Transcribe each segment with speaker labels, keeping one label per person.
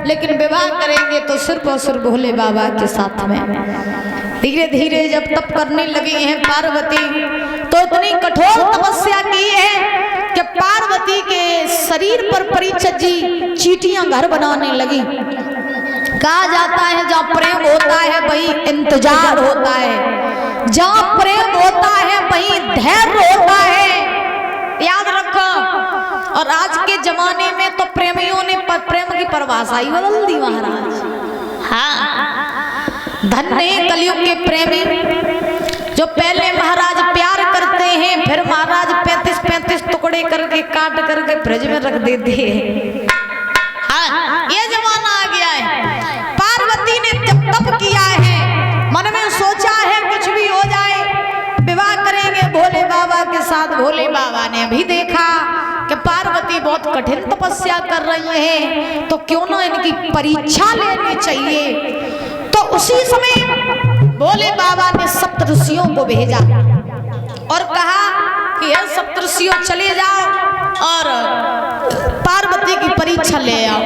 Speaker 1: लेकिन विवाह करेंगे तो सिर्फ और सिर्फ भोले बाबा के साथ में। धीरे धीरे जब तप करने लगी हैं पार्वती, तो इतनी कठोर तपस्या की है कि पार्वती के शरीर पर परीक्षित जी चींटियां घर बनाने लगी। कहा जाता है जहाँ प्रेम होता है वही इंतजार होता है, जहाँ प्रेम होता है वही धैर्य होता है, याद रखो। और आज के जमाने में तो प्रेमियों ने प्रेम की परिभाषा ही बदल दी महाराज। हाँ, धन्य कलयुग के प्रेमी जो पहले महाराज प्यार करते हैं, फिर महाराज 35-35 टुकड़े करके काट करके फ्रिज में रख देते हैं। हाँ, ये जमाना आ गया है। पार्वती ने जब तप किया है, मन में सोचा है कुछ भी हो जाए विवाह करेंगे भोले बाबा के साथ। भोले बाबा ने भी देखा कि पार्वती बहुत कठिन तपस्या कर रही है, तो क्यों ना इनकी परीक्षा लेनी चाहिए। तो उसी समय भोले बाबा ने सप्तऋषियों को भेजा और कहा कि हे सप्तऋषियों चले जाओ और पार्वती की परीक्षा ले आओ।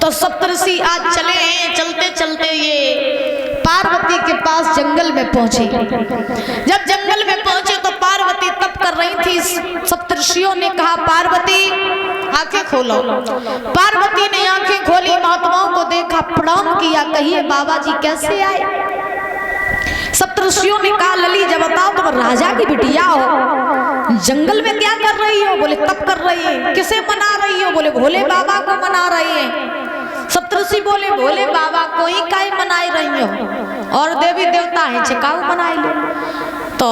Speaker 1: तो सप्तऋषि आज चले हैं। चलते चलते ये पार्वती के पास जंगल में पहुंचे। जब जंगल में पहुंचे तो पार्वती तप कर रही थी। सप्तऋषियों ने कहा पार्वती आंखें खोलो। पार्वती ने आंखें खोली, महात्माओं को देखा, प्रणाम किया, कहिए बाबा जी कैसे आए। सप्तऋषियों ने कहा लली जब बताओ तुम राजा की बिटिया हो, जंगल में क्या कर रही हो? बोले तप कर रही है। किसे मना रही हो? बोले भोले बाबा को मना रही है। सप्तऋषि बोले भोले बाबा को ही काहे मनाई रही हो, और देवी देवता है चिकाऊ मनाई लो। तो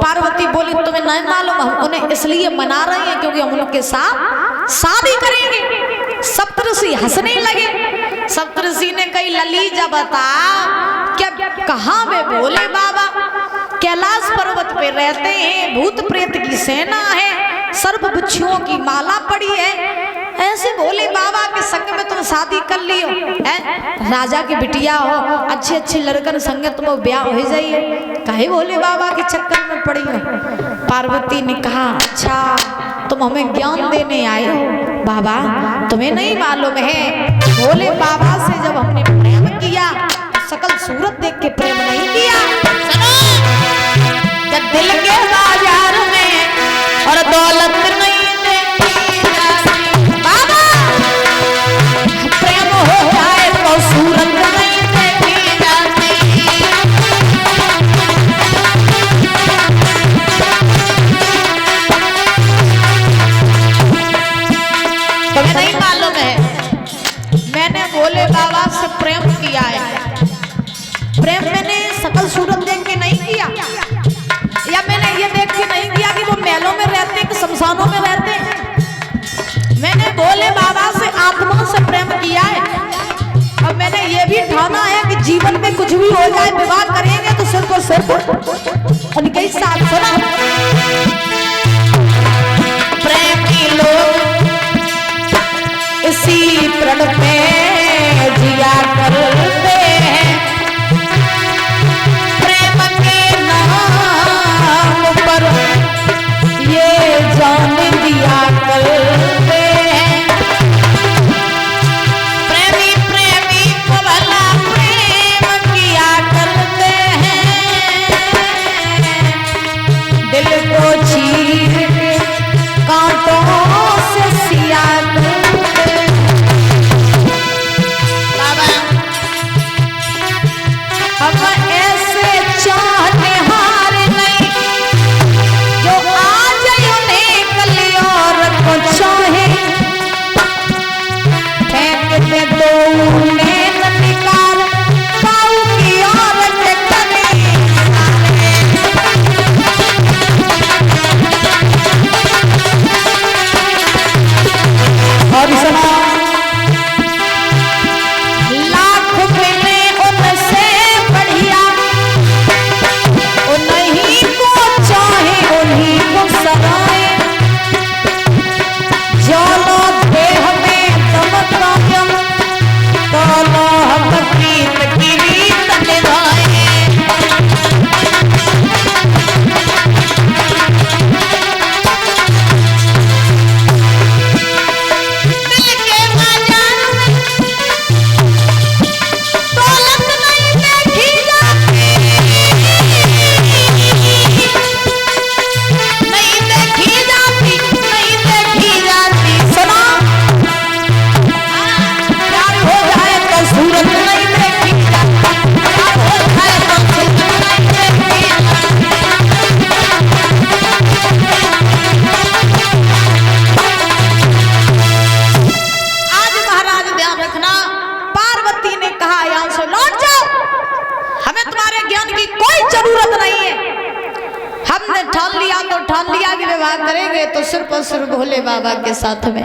Speaker 1: पार्वती बोली तुम्हें नहीं मालूम, हम उन्हें इसलिए मना रही हैं क्योंकि हम उनके साथ शादी करेंगे। सप्तऋषि हंसने लगे। सप्तऋषि ने कही लली जब बता क्या कहाँ वे भोले बाबा कैलाश पर्वत पे रहते हैं, भूत प्रेत की सेना है, सर्प बिच्छुओं की माला पड़ी है, ऐसे भोले बाबा के संग में तुम शादी कर लियो, राजा की बिटिया हो, अच्छे अच्छे लड़कन संग तुम ब्याह हो जाइए, काहे भोले बाबा के चक्कर में पड़ी हो। पार्वती ने कहा अच्छा तुम हमें ज्ञान देने आए हो बाबा, तुम्हें नहीं मालूम है भोले बाबा से जब हमने प्रेम किया सकल सूरत देख के प्रेम नहीं किया। जब दिल के बाजार में और दौलत नहीं बाबा प्रेम हो जाए तो सूरत नहीं देखी जाती। तुम्हें नहीं मालूम है मैंने भोले बाबा से प्रेम किया है। प्रेम मैंने सकल सूरत देख के नहीं किया, या मैंने ये देख के नहीं किया कि वो महलों में रहते कि शमशानों में रहते। मैंने भोले बाबा से आत्मा से प्रेम किया है। अब मैंने ये भी ठाना है कि जीवन में कुछ भी हो जाए विवाह करेंगे तो सिर्फ और सिर्फ उनके ही साथ। सुना प्रेम की लोग इसी प्रण पे जिया करते हैं, प्रेम के नाम पर ये जान दिया करते हैं। प्रेमी प्रेमी को भला प्रेम किया करते हैं, दिल को चीर के कांटों से की कोई जरूरत नहीं है। हमने ठान लिया तो ठान लिया कि विवाह करेंगे तो सिर्फ और सिर्फ भोले बाबा के साथ में।